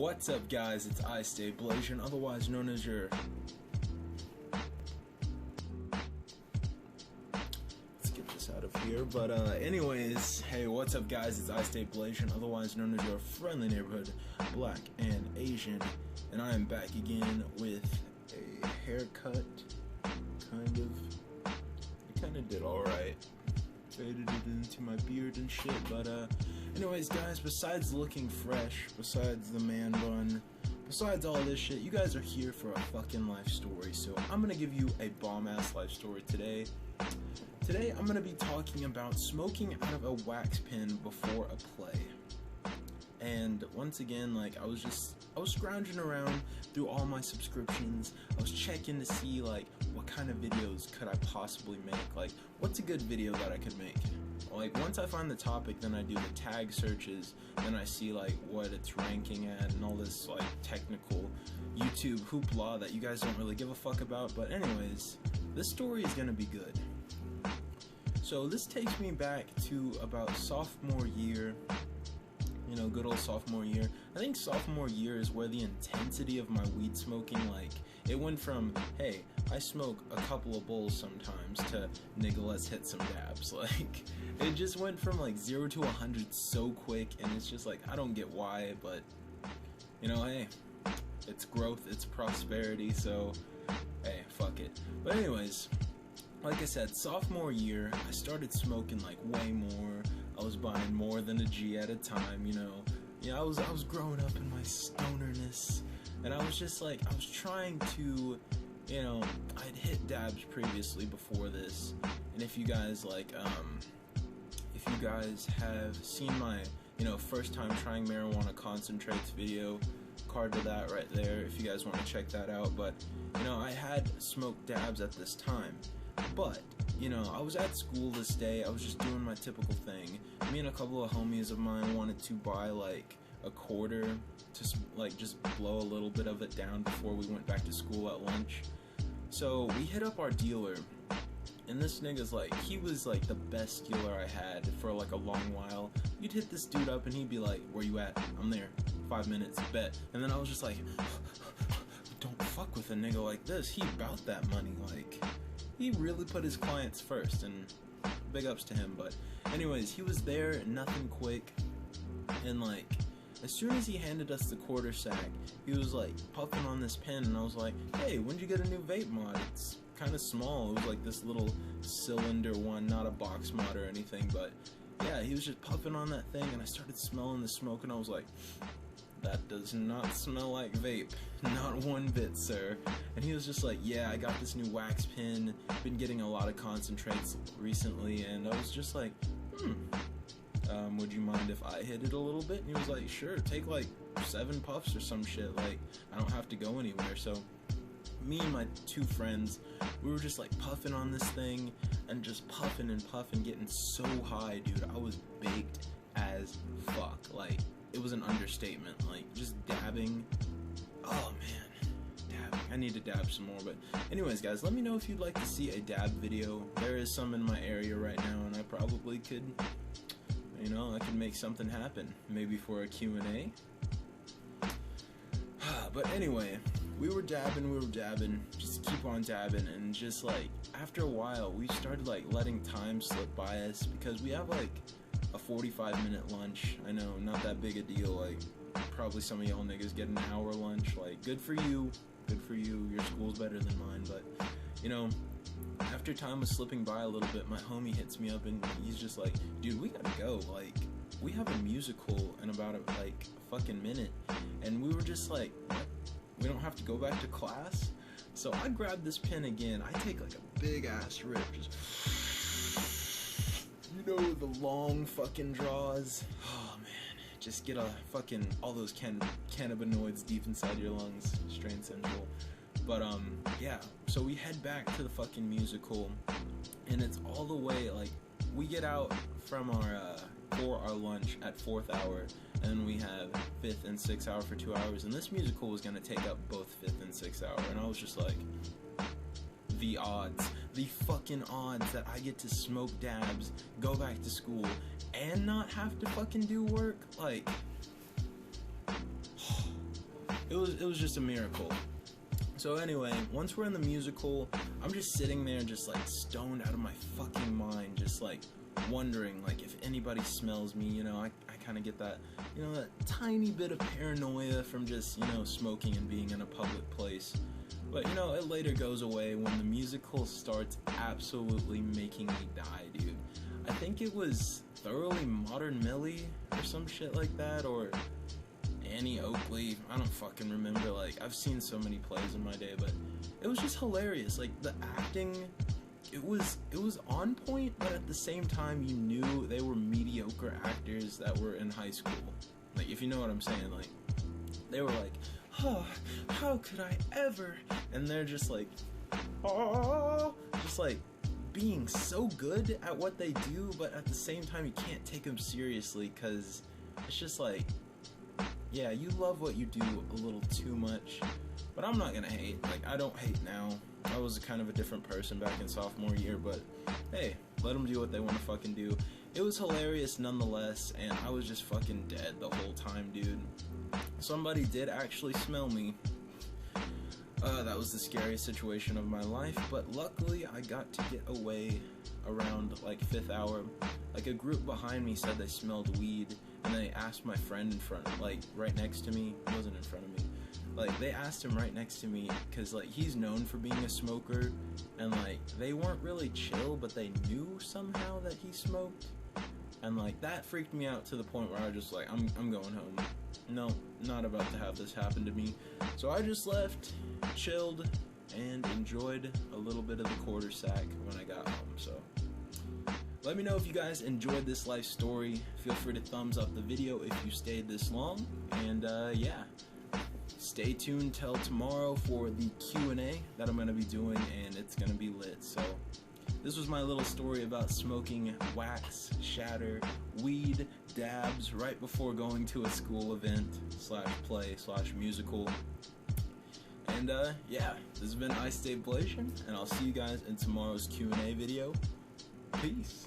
What's up, guys? It's I Stay Blasian, otherwise known as your... Let's get this out of here. But anyways, hey, what's up, guys? It's I Stay Blasian, otherwise known as your friendly neighborhood Black and Asian, and I am back again with a haircut. Kind of did all right. Faded it into my beard and shit, but anyways, guys, besides looking fresh, besides the man bun, besides all this shit, you guys are here for a fucking life story. So I'm gonna give you a bomb-ass life story today. Today I'm gonna be talking about smoking out of a wax pen before a play. And once again, like, I was scrounging around through all my subscriptions. I was checking to see, like, what kind of videos could I possibly make? Like, what's a good video that I could make? Like, once I find the topic, then I do the tag searches, then I see, like, what it's ranking at and all this, like, technical YouTube hoopla that you guys don't really give a fuck about. But anyways, this story is gonna be good. So this takes me back to about sophomore year. You know, good old sophomore year. I think sophomore year is where the intensity of my weed smoking, like, it went from, hey, I smoke a couple of bowls sometimes, to, nigga, let's hit some dabs. Like, it just went from, like, 0 to 100 so quick, and it's just, like, I don't get why, but, you know, hey, it's growth, it's prosperity, so, hey, fuck it. But anyways, like I said, sophomore year, I started smoking, like, way more. I was buying more than a G at a time, you know. Yeah, I was growing up in my stonerness, and I was just like, I was trying to, you know, I'd hit dabs previously before this, and if you guys, like, if you guys have seen my, you know, first time trying marijuana concentrates video, card to that right there, if you guys want to check that out. But, you know, I had smoked dabs at this time, but, you know, I was at school this day, I was just doing my typical thing. Me and a couple of homies of mine wanted to buy, like, a quarter to, like, just blow a little bit of it down before we went back to school at lunch. So we hit up our dealer, and this nigga's like, he was like the best dealer I had for like a long while. You'd hit this dude up and he'd be like, where you at? I'm there. 5 minutes, bet. And then I was just like, don't fuck with a nigga like this. He about that money, like, he really put his clients first, and big ups to him. But anyways, he was there, nothing quick, and like, as soon as he handed us the quarter sack, he was like puffing on this pen, and I was like, hey, when'd you get a new vape mod? It's kind of small. It was like this little cylinder one, not a box mod or anything, but yeah, he was just puffing on that thing, and I started smelling the smoke, and I was like, that does not smell like vape, not one bit, sir. And he was just like, yeah, I got this new wax pen, been getting a lot of concentrates recently, and I was just like, would you mind if I hit it a little bit? And he was like, sure, take like 7 puffs or some shit, like, I don't have to go anywhere. So me and my 2 friends, we were just like puffing on this thing, and just puffing and puffing, getting so high, dude. I was baked as fuck, like, it was an understatement. Like, just dabbing, oh man, dabbing, I need to dab some more. But anyways, guys, let me know if you'd like to see a dab video. There is some in my area right now, and I probably could, you know, I could make something happen, maybe for a Q&A. But anyway, we were dabbing, just keep on dabbing, and just like, after a while, we started like letting time slip by us, because we have like a 45-minute lunch. I know, not that big a deal, like, probably some of y'all niggas get an hour lunch, like, good for you, your school's better than mine. But, you know, after time was slipping by a little bit, my homie hits me up, and he's just like, dude, we gotta go, like, we have a musical in about a fucking minute. And we were just like, what? We don't have to go back to class? So I grabbed this pen again, I take like a big ass rip, just, you know, the long fucking draws. Oh man, just get a fucking, all those cannabinoids deep inside your lungs, strain central. But yeah, so we head back to the fucking musical, and it's all the way, like, we get out from our for our lunch at 4th hour, and we have 5th and 6th hour for 2 hours, and this musical was gonna take up both 5th and 6th hour, and I was just like, the odds, the fucking odds that I get to smoke dabs, go back to school, and not have to fucking do work, like, it was just a miracle. So anyway, once we're in the musical, I'm just sitting there just like stoned out of my fucking mind, just like wondering like if anybody smells me, you know. I kind of get that, you know, that tiny bit of paranoia from just, you know, smoking and being in a public place. But, you know, it later goes away when the musical starts absolutely making me die, dude. I think it was Thoroughly Modern Millie or some shit like that, or Annie Oakley. I don't fucking remember. Like, I've seen so many plays in my day, but it was just hilarious. Like, the acting, it was on point, but at the same time, you knew they were mediocre actors that were in high school. Like, if you know what I'm saying, like, they were like, oh, how could I ever? And they're just like, oh, just like being so good at what they do, but at the same time, you can't take them seriously, because it's just like, yeah, you love what you do a little too much. But I'm not gonna hate. Like, I don't hate now. I was kind of a different person back in sophomore year, but hey, let them do what they want to fucking do. It was hilarious nonetheless, and I was just fucking dead the whole time, dude. Somebody did actually smell me. That was the scariest situation of my life, but luckily I got to get away around like 5th hour. Like, a group behind me said they smelled weed, and they asked my friend in front, like right next to me. He wasn't in front of me. Like, they asked him right next to me, because like he's known for being a smoker, and like they weren't really chill, but they knew somehow that he smoked, and like that freaked me out to the point where I was just like, I'm going home. No, not about to have this happen to me. So I just left, chilled, and enjoyed a little bit of the quarter sack when I got home. So let me know if you guys enjoyed this life story. Feel free to thumbs up the video if you stayed this long, and yeah, stay tuned till tomorrow for the Q&A that I'm going to be doing, and it's going to be lit. So this was my little story about smoking wax, shatter, weed, dabs right before going to a school event / play / musical. And yeah, this has been iStablation, and I'll see you guys in tomorrow's Q&A video. Peace.